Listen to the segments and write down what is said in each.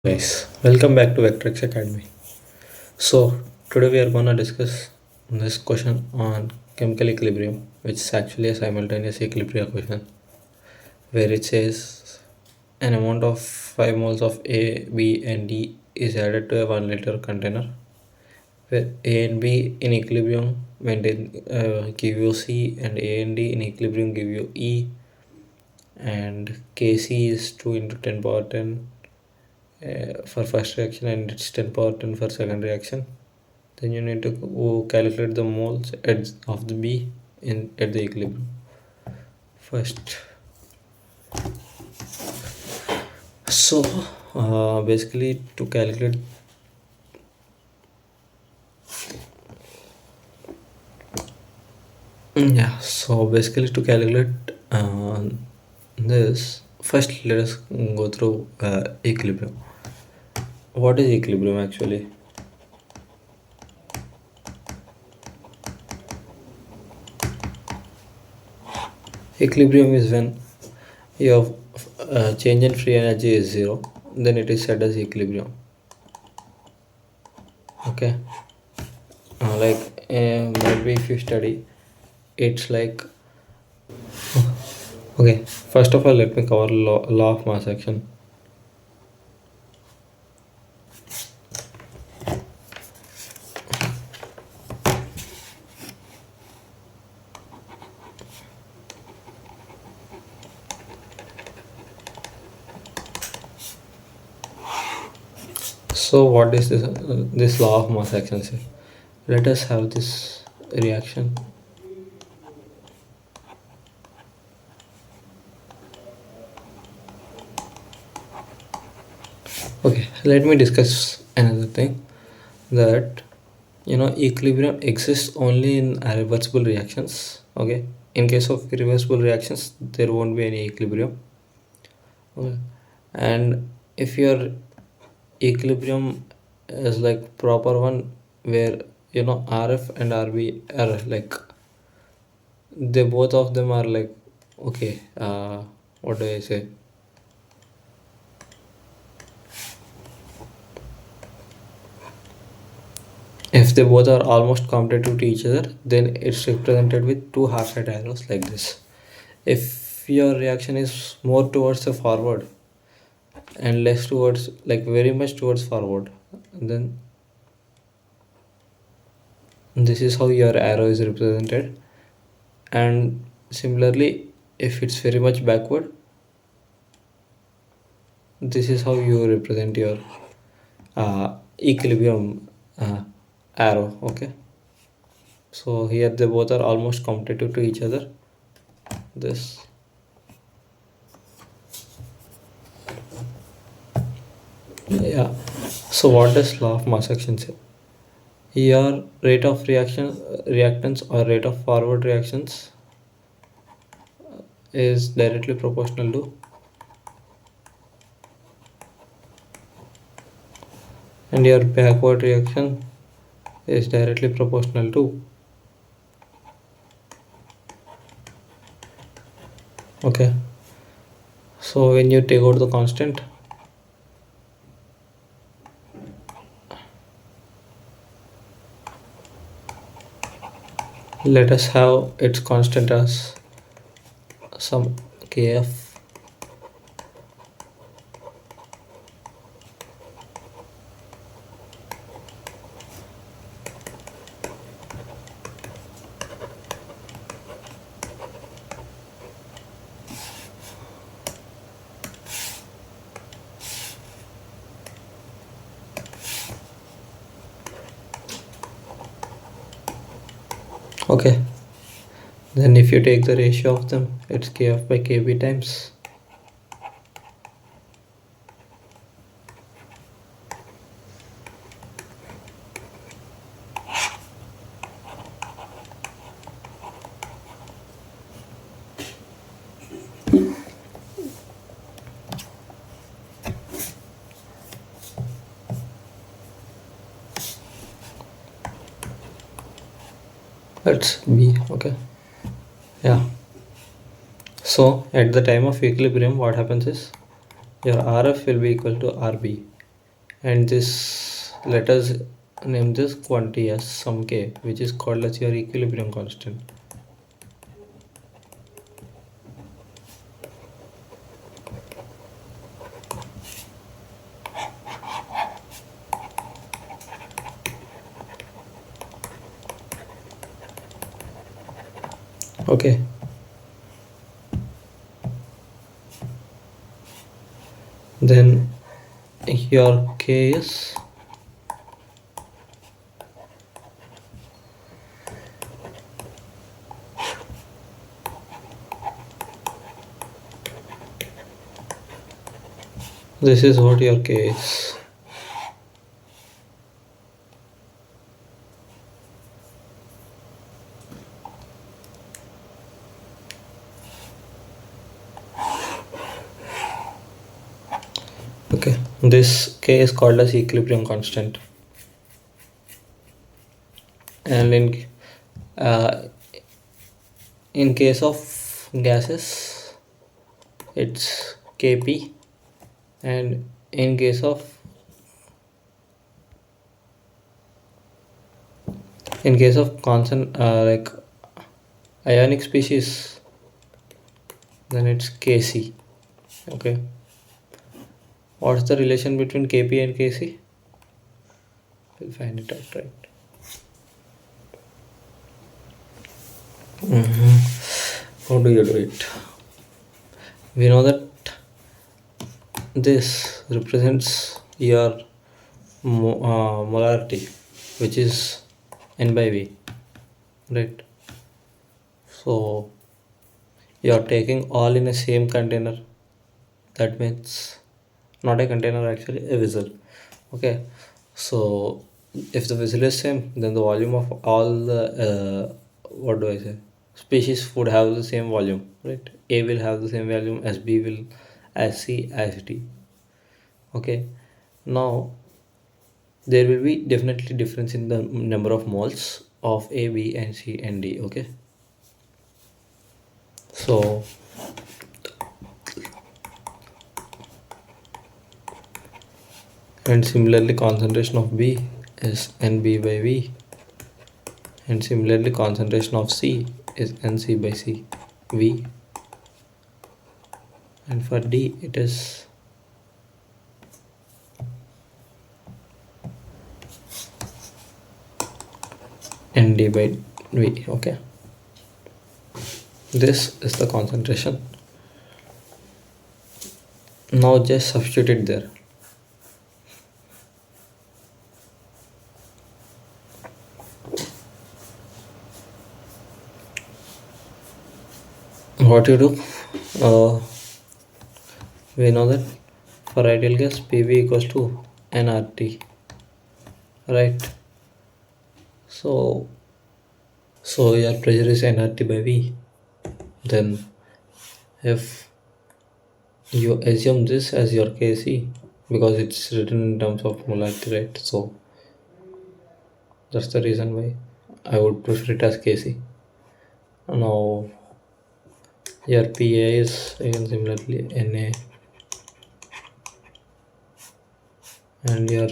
Guys, welcome back to Vectrex Academy. So, today we are gonna discuss this question on chemical equilibrium, which is actually a simultaneous equilibrium question, where it says an amount of 5 moles of A, B, and D is added to a 1 liter container, where A and B in equilibrium maintain give you C, and A and D in equilibrium give you E, and Kc is 2 into 10 power 10 for first reaction, and it's 10 power 10 for second reaction. Then you need to calculate the moles of the B in at the equilibrium. First, so basically to calculate so basically to calculate this, first let us go through equilibrium. What is equilibrium actually? Equilibrium is when your change in free energy is zero, then it is said as equilibrium. Okay, maybe if you study, it's like okay. First of all, let me cover law of mass action. So what is this law of mass action say? Let us have this reaction. Okay, let me discuss another thing, that equilibrium exists only in irreversible reactions. Okay, in case of irreversible reactions there won't be any equilibrium. Okay. And if your equilibrium is like proper one, where RF and RB are like, they both of them are like, okay, what do I say, if they both are almost competitive to each other, then it's represented with two half-side arrows like this. If your reaction is more towards the forward and less towards, like very much towards forward, then this is how your arrow is represented. And similarly, if it's very much backward, this is how you represent your equilibrium arrow. Okay, so here they both are almost competitive to each other. This, yeah. So what does law of mass action say? Your rate of reactance or rate of forward reactions is directly proportional to, and your backward reaction is directly proportional to. Okay, so when you take out the constant, let us have its constant as some kf. Okay, then if you take the ratio of them, it's kf by kb times. Let's b. Okay, yeah. So at the time of equilibrium, what happens is your RF will be equal to RB. and this let us name this quantity as some k, which is called as your equilibrium constant. Okay, then your k is this is what your k is. Okay, this k is called as equilibrium constant, and uh, in case of gases it's kp, and in case of constant like ionic species, then it's kc. Okay, what's the relation between kp and kc? We'll find it out, right? How do you do it? We know that this represents your molarity, which is n by v, right? So you are taking all in a same container. That means not a container, actually a vessel. Okay, so if the vessel is same, then the volume of all the what do I say, species would have the same volume, right? A will have the same volume as B will, as C, as D. Okay, now there will be definitely difference in the number of moles of A, B, and C and D. Okay, so and similarly concentration of B is NB by V, and similarly concentration of C is NC by C V, and for D it is ND by V. Okay, this is the concentration. Now just substitute it there. What you do, uh, we know that for ideal gas PV equals to nRT, right? So your pressure is nRT by V. Then if you assume this as your Kc, because it's written in terms of molarity, right? So that's the reason why I would prefer it as Kc. Now your Pa is again similarly Na, and your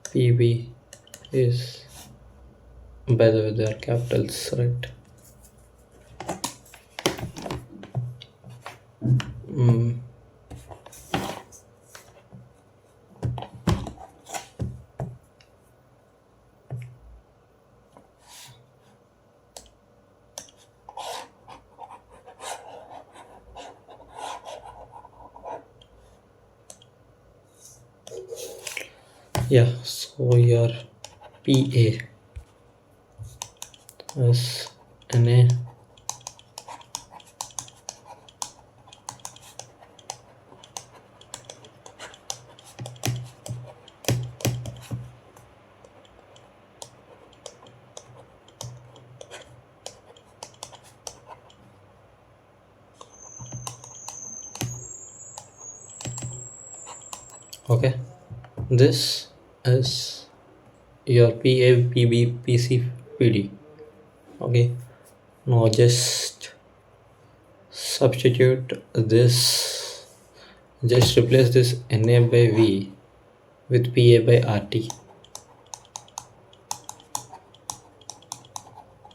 Pb is, by the way, they are capitals, right? Mm. Yeah, so your Pa is Na, okay. This is your Pa, Pb, Pc, Pd. Okay, now just substitute this Just replace this Na by V with Pa by RT,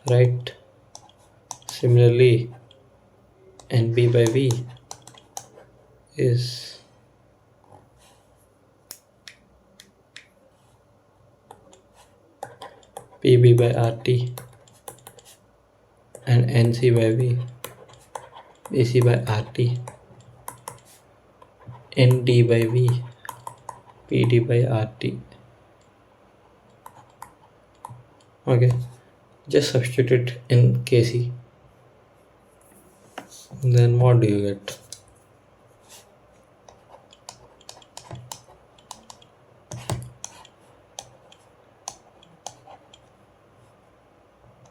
right? Similarly, Nb by V is Pb by RT, and Nc by V Bc by RT, Nd by V Pd by RT. Okay, just substitute it in Kc. Then what do you get?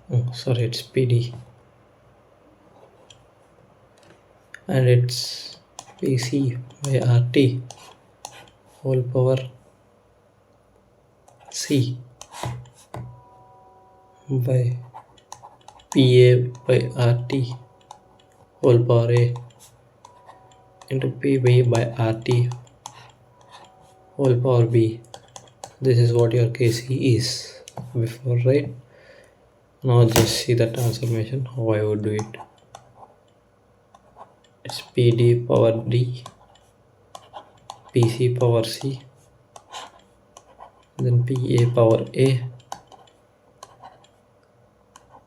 Oh, sorry, it's Pd, and it's Pc by RT whole power C by Pa by RT whole power A into Pb by RT whole power B. This is what your Kc is before, right? Now just see the transformation, how I would do it. It's Pd power D, Pc power C, then Pa power A,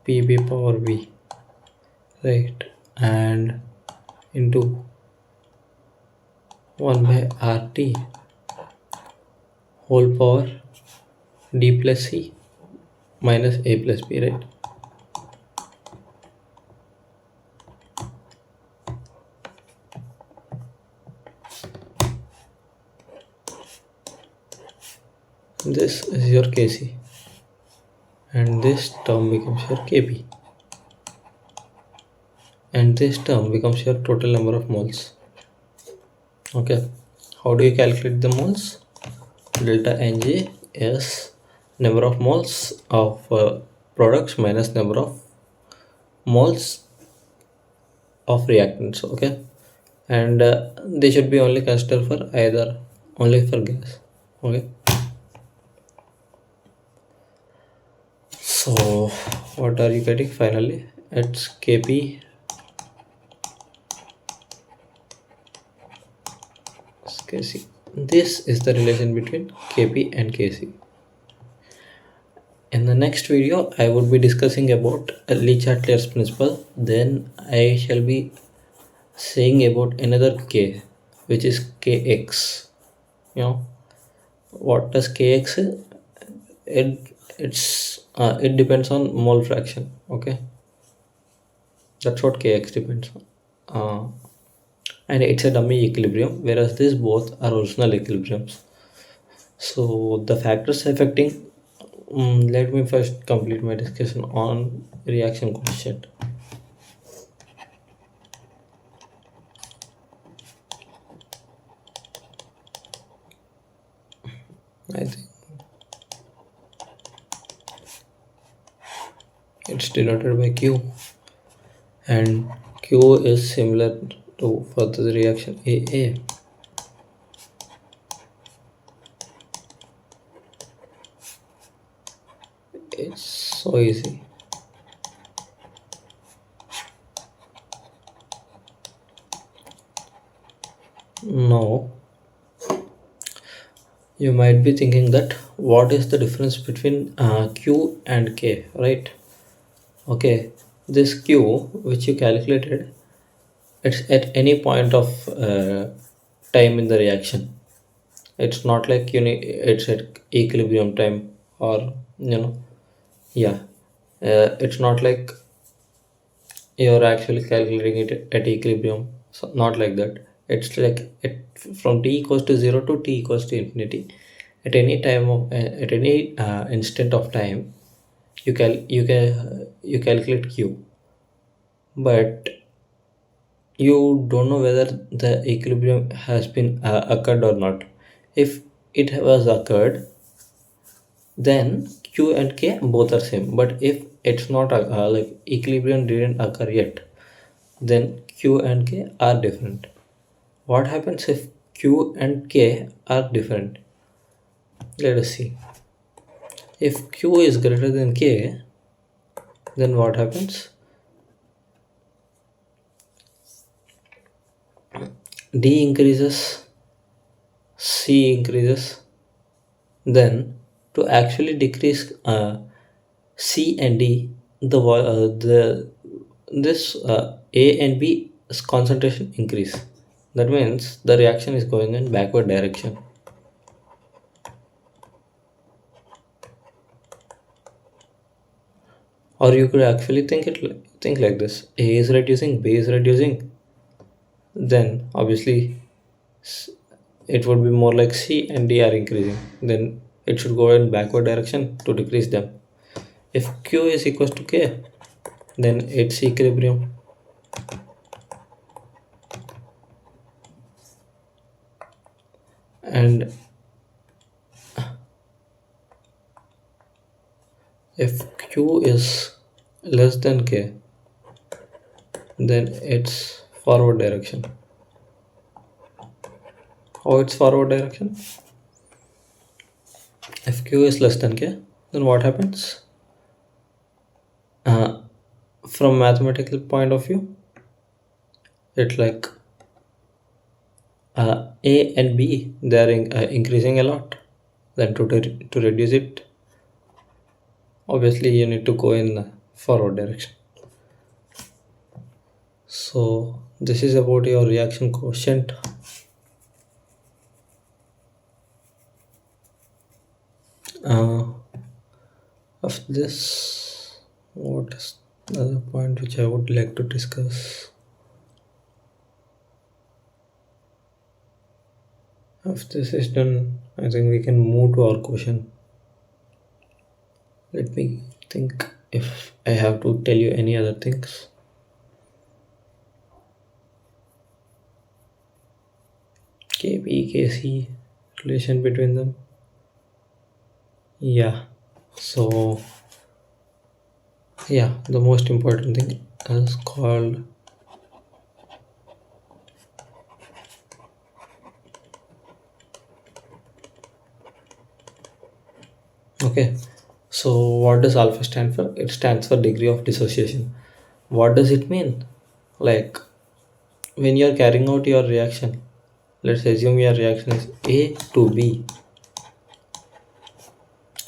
Pb power B, right? And into 1 by RT whole power D plus C minus A plus B, right? This is your Kc, and this term becomes your Kp, and this term becomes your total number of moles. Okay, how do you calculate the moles? Delta Nj is number of moles of products minus number of moles of reactants. Okay, and they should be only considered for either only for gas. Okay, so what are you getting finally? It's Kp Kc. This is the relation between Kp and Kc. In the next video, I would be discussing about Lee-Chatelier's principle. Then I shall be saying about another K, which is Kx. You know what does Kx is? It depends on mole fraction. Okay, that's what Kx depends on. And it's a dummy equilibrium, whereas these both are original equilibriums. So the factors affecting, let me first complete my discussion on reaction coefficient. I think it's denoted by Q, and Q is similar to for the reaction AA. It's so easy. No, you might be thinking that what is the difference between Q and K, right? Okay, this Q which you calculated, it's at any point of time in the reaction. It's not like it's at equilibrium time, or yeah, it's not like you're actually calculating it at equilibrium. So not like that. It's like from t equals to 0 to t equals to infinity. At any time of at any instant of time, you calculate q, but you don't know whether the equilibrium has been occurred or not. If it was occurred, then q and k both are same. But if it's not like equilibrium didn't occur yet, then q and k are different. What happens if Q and K are different. Let us see. If Q is greater than K, then what happens? D increases, C increases. Then to actually decrease C and D, the this A and B concentration increase. That means the reaction is going in backward direction. Or you could actually think like this: A is reducing, B is reducing. Then obviously it would be more like C and D are increasing. Then it should go in backward direction to decrease them. If Q is equals to K, then it's equilibrium. And if Q is less than K, then it's forward direction. How it's forward direction? If Q is less than K, then what happens? Uh, from mathematical point of view, it's like A and B, they are increasing a lot. Then to reduce it, obviously you need to go in the forward direction. So this is about your reaction quotient. Of this, what is another point which I would like to discuss? If this is done, I think we can move to our question. Let me think if I have to tell you any other things. KB, KC, relation between them. Yeah, so yeah, the most important thing is called okay. So what does alpha stand for? It stands for degree of dissociation. What does it mean? Like when you're carrying out your reaction, let's assume your reaction is A to B,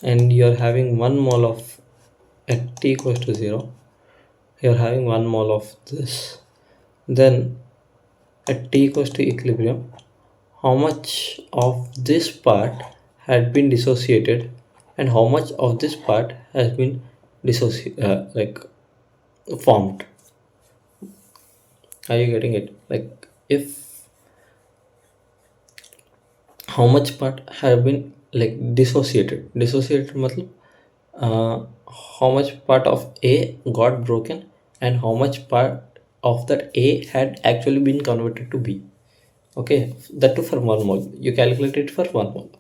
and you're having 1 mole of at t equals to 0, you're having 1 mole of this. Then at t equals to equilibrium, how much of this part had been dissociated and how much of this part has been like formed? Are you getting it? Like if how much part have been like dissociated matlab, uh, how much part of A got broken and how much part of that A had actually been converted to B. Okay, that too for 1 mole. You calculate it for 1 mole.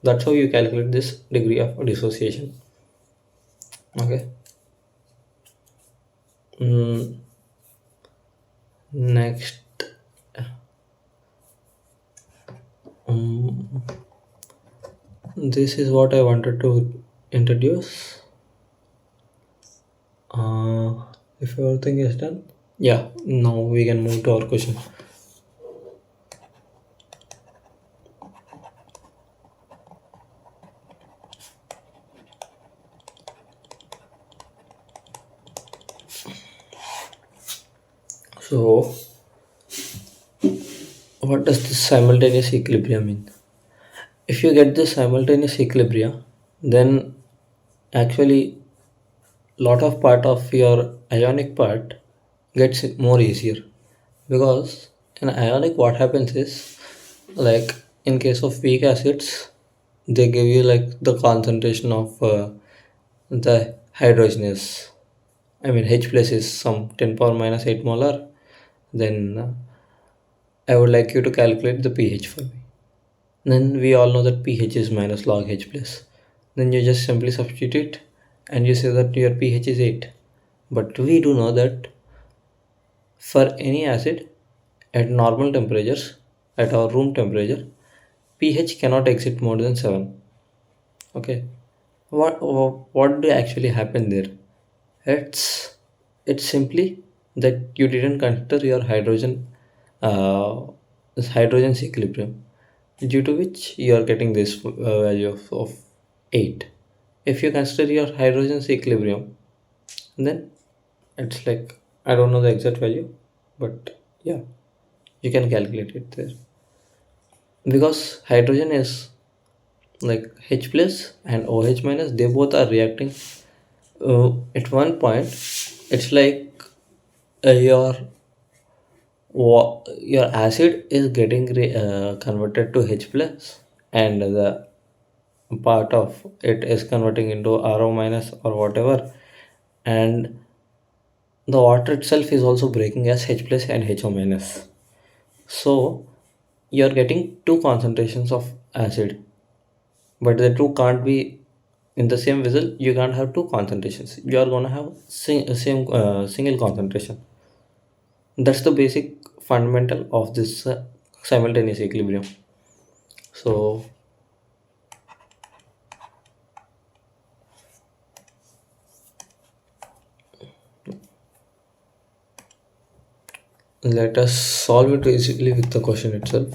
That's how you calculate this degree of dissociation. Okay. Next, um, this is what I wanted to introduce. If everything is done, yeah, now we can move to our question. So, what does this simultaneous equilibrium mean? If you get this simultaneous equilibrium, then actually lot of part of your ionic part gets more easier, because in ionic what happens is, like in case of weak acids, they give you like the concentration of the hydrogenous, I mean H plus is some 10 power minus 8 molar. Then I would like you to calculate the pH for me. Then we all know that pH is minus log H plus. Then you just simply substitute and you say that your pH is 8. But we do know that for any acid at normal temperatures, at our room temperature, pH cannot exceed more than 7. Okay, what do actually happen there? It's it's simply that you didn't consider your uh, this hydrogen's equilibrium, due to which you are getting this value of 8. If you consider your hydrogen's equilibrium, then it's like, I don't know the exact value, but yeah, you can calculate it there, because hydrogen is like H plus and OH minus, they both are reacting at one point. It's like your acid is getting converted to H plus, and the part of it is converting into RO minus or whatever, and the water itself is also breaking as H plus and HO minus. So you're getting two concentrations of acid, but the two can't be in the same vessel. You can't have two concentrations. You are gonna have same single concentration. That's the basic fundamental of this simultaneous equilibrium. So let us solve it easily with the question itself.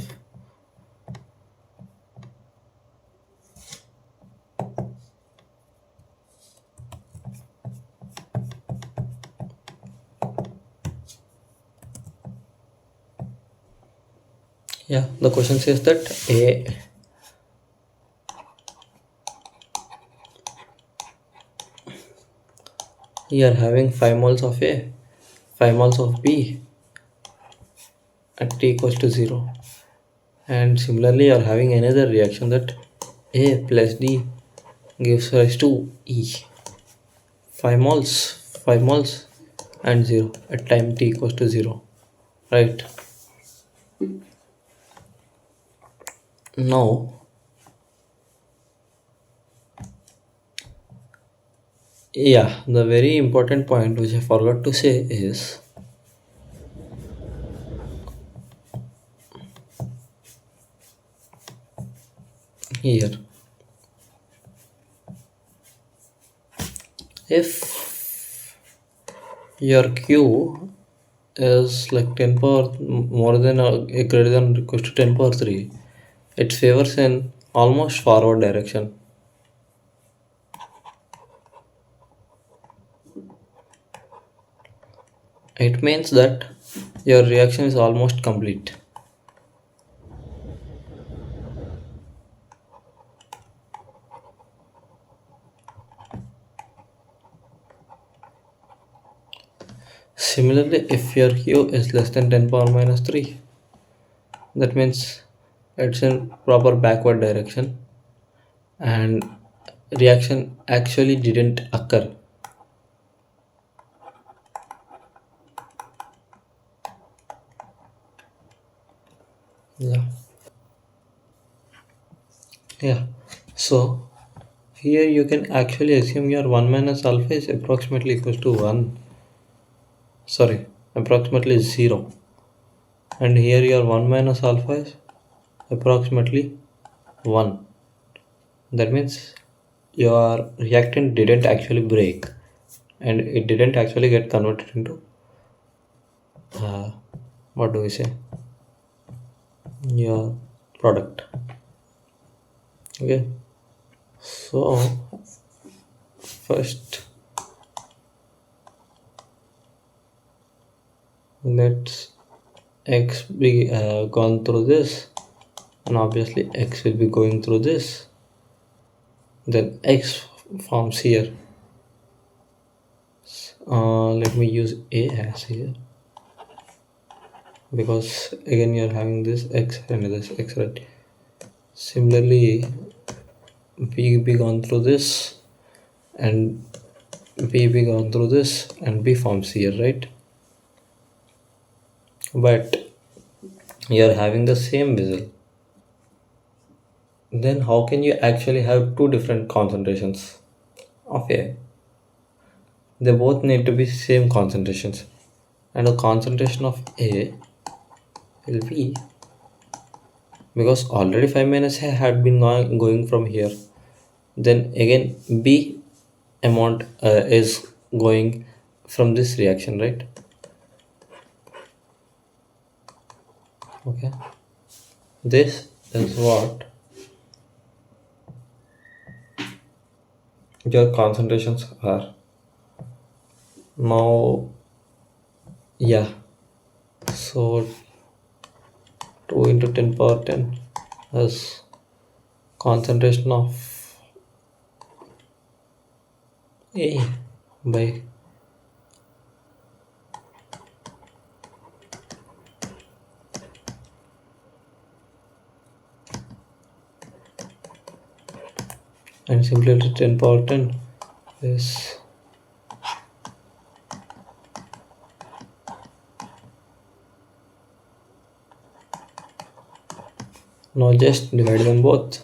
Yeah, the question says that you are having 5 moles of A, 5 moles of B at T equals to 0. And similarly, you are having another reaction that A plus D gives rise to E. 5 moles, 5 moles and 0 at time T equals to 0. Right. Now, yeah, the very important point which I forgot to say is here. If your Q is like 10 power more than or greater than or equals to 10 power 3, it favors in almost forward direction. It means that your reaction is almost complete. Similarly, if your Q is less than 10 power minus 3, that means it's in proper backward direction and reaction actually didn't occur. Yeah. Yeah. So here you can actually assume your 1 minus alpha is approximately equals to 1. Sorry, approximately 0. And here your 1 minus alpha is approximately 1. That means your reactant didn't actually break, and it didn't actually get converted into uh, what do we say, your product. Okay, so first let's x be gone through this, and obviously x will be going through this, then x forms here. Let me use a as here, because again you're having this x and this x, right? Similarly, b be gone through this, and b be gone through this, and b forms here, right? But you're having the same vessel, then how can you actually have two different concentrations of A? They both need to be same concentrations, and the concentration of A will be because already 5 minus a had been going from here. Then again B amount is going from this reaction, right? Okay, this is what your concentrations are. Now, yeah, so 2 into 10 power 10 is concentration of A by and simply 10 power 10 is now just divide them both.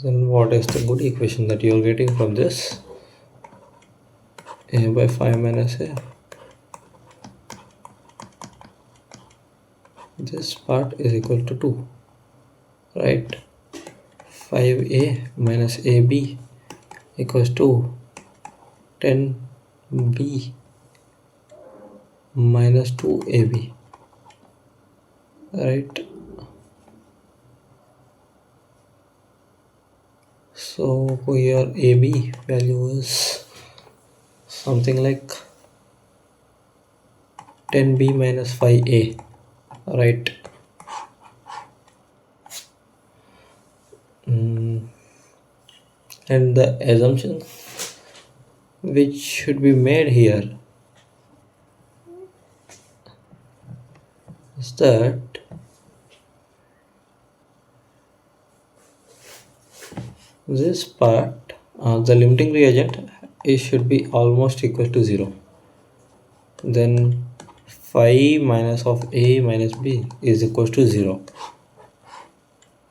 Then what is the good equation that you are getting from this? A by 5 minus A. This part is equal to 2, right? 5A minus AB equals to 10B minus 2AB, right? So here AB value is something like 10B minus 5A, right? And the assumption which should be made here is that this part, the limiting reagent, it should be almost equal to 0. Then phi minus of A minus B is equal to 0.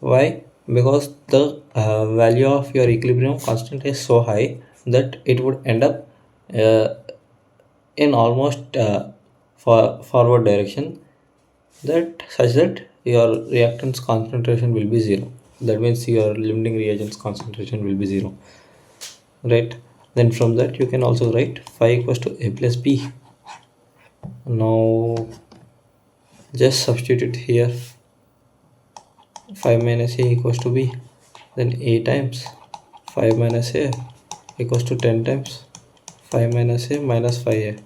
Why? Because the value of your equilibrium constant is so high that it would end up uh, in almost forward direction, that such that your reactants concentration will be 0. That means your limiting reagents concentration will be 0, right? Then from that you can also write phi equals to A plus B. Now just substitute here 5 minus A equals to B, then A times 5 minus A equals to 10 times 5 minus A minus 5A,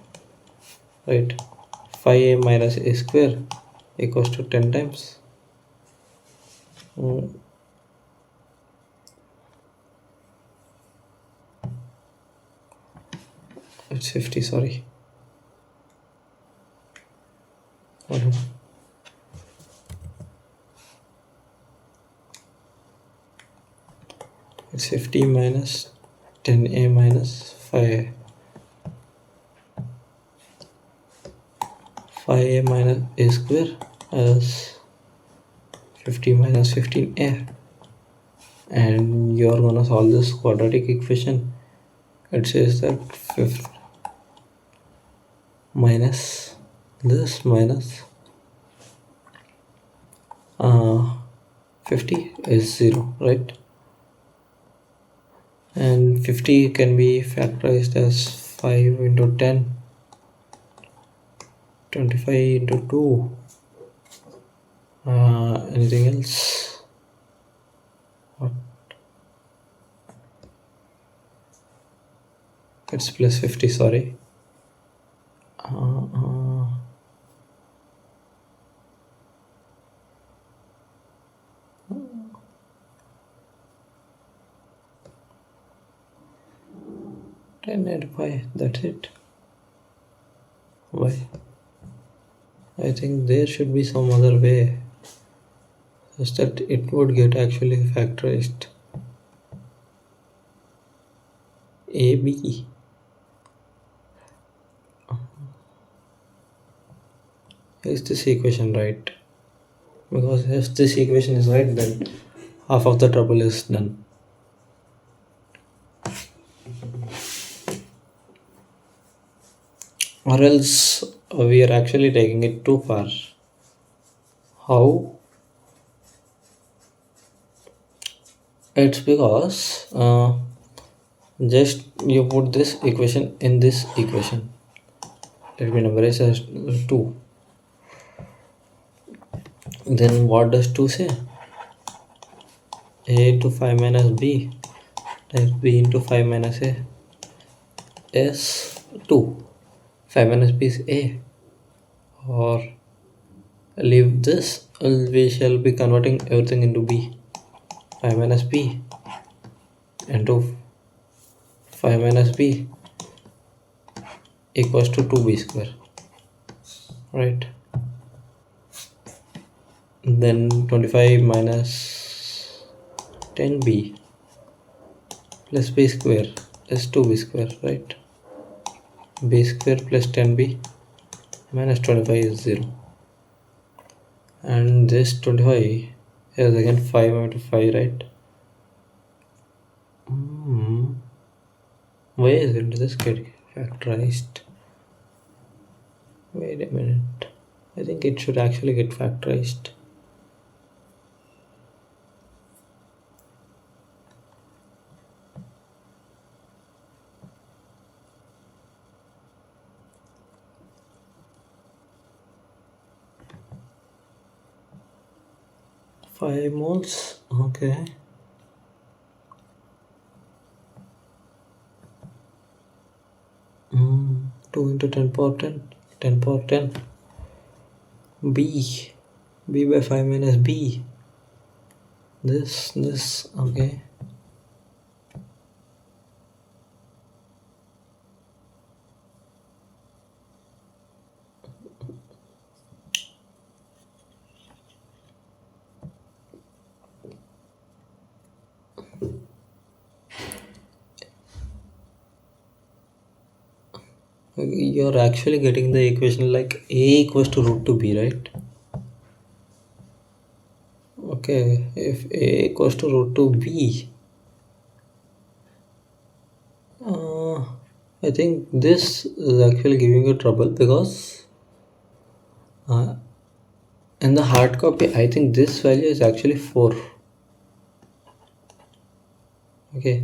right? 5A minus A square equals to 10 times it's 50, sorry. It's 50 minus 10A minus 5A. 5A minus A square is 50 minus 15A. And you're gonna solve this quadratic equation. It says that 50 minus this minus 50 is 0, right? And 50 can be factorized as 5 into 10, 25 into 2. Anything else? What? It's plus 50, sorry. 10 and 5, that's it. Why? I think there should be some other way such that it would get actually factorized. AB. Is this equation right? Because if this equation is right, then half of the trouble is done. or else we are actually taking it too far. How? It's because just you put this equation in this equation. Let me numberize as 2. Then what does 2 say? A to 5 minus b times b into 5 minus a is 2. 5 minus b is a. Or leave this, we shall be converting everything into b. 5 minus b into 5 minus b equals to 2b square, right? Then 25 minus 10b plus b square is 2b square, right? B square plus 10b minus 25 is 0. And this 25 is again 5 into 5, right? Why isn't this get factorized? Wait a minute. I think it should actually get factorized. Five moles, okay. Mm, 2 into 10 power 10, 10 power 10. B by 5 minus B. This, okay. You're actually getting the equation like A equals to root 2B, right? Okay, if A equals to root 2B, I think this is actually giving you trouble because in the hard copy, I think this value is actually 4. Okay.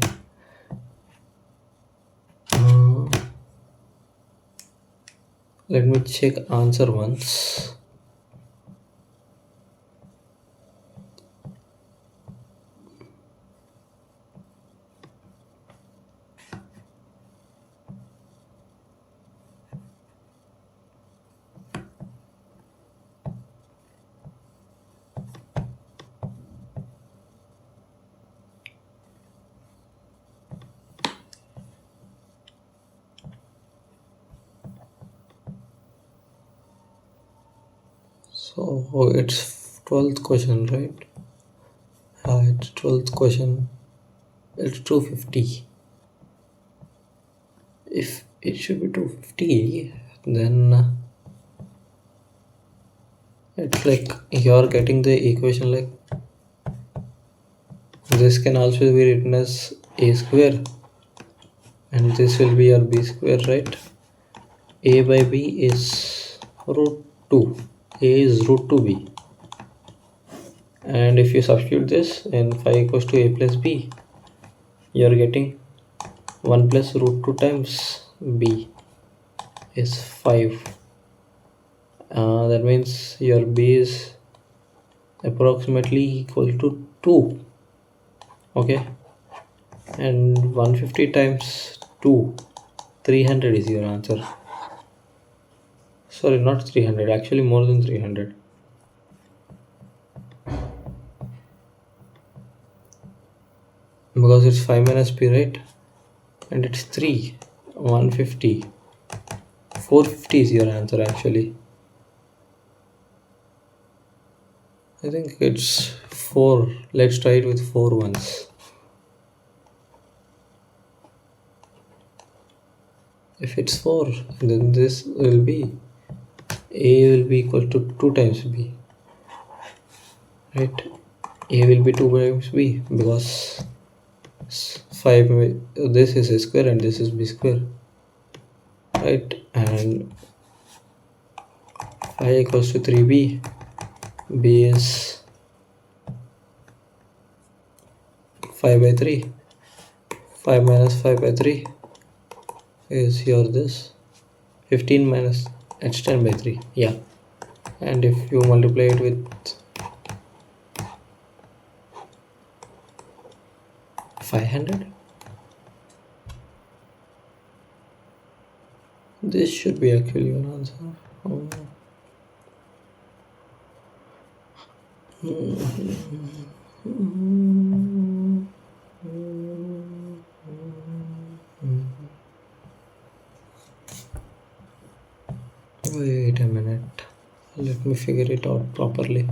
Let me check answer once. So it's 12th question, right? It's 12th question. It's 250. If it should be 250, then it's like you're getting the equation like this can also be written as a square and this will be your b square, right? A by b is root 2. A is root 2b. And if you substitute this in 5 equals to a plus b, you're getting 1 plus root 2 times b is 5. That means your b is approximately equal to 2. Okay, and 150 times 2, 300 is your answer. Sorry, not 300, actually more than 300. Because it's 5 minus p, right? And it's 3, 150, 450 is your answer actually. I think it's 4. Let's try it with 4 once. If it's 4, then this will be A will be equal to 2 times B, right? A will be 2 times B because 5, this is a square and this is B square. right? And 5 equals to 3b. B is 5 by 3. 5 minus 5 by 3 is your this. 15 minus it's 10 by 3. Yeah. And if you multiply it with 500, this should be actually your answer. Oh. Wait a minute. Let me figure it out properly.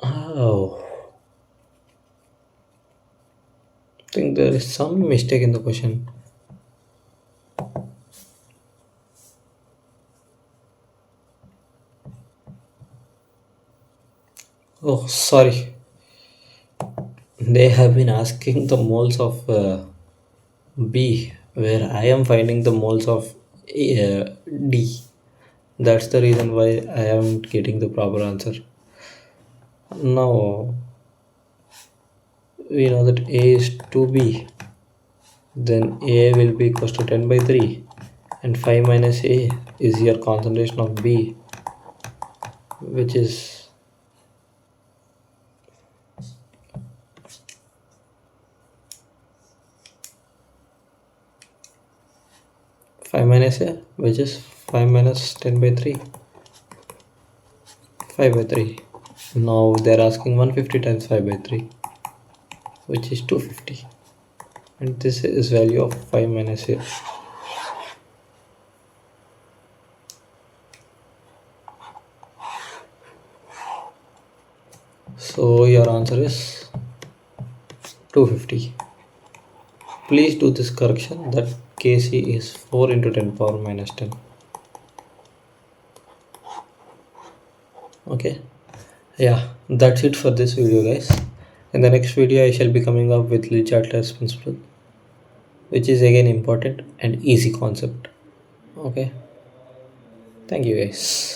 Oh, I think there is some mistake in the question. Oh, sorry. They have been asking the moles of B, where I am finding the moles of D. That's the reason why I am getting the proper answer. Now we know that A is 2B, then A will be equals to 10 by 3, and 5 minus A is your concentration of B, which is 5 minus A, which is 5 minus 10 by 3, 5 by 3. Now they are asking 150 times 5 by 3, which is 250, and this is value of 5 minus A. So your answer is 250. Please do this correction that Kc is 4 into 10 power minus 10. Okay. Yeah, that's it for this video, guys. In the next video, I shall be coming up with Lee Chatler's principle, which is again important and easy concept. Okay. Thank you, guys.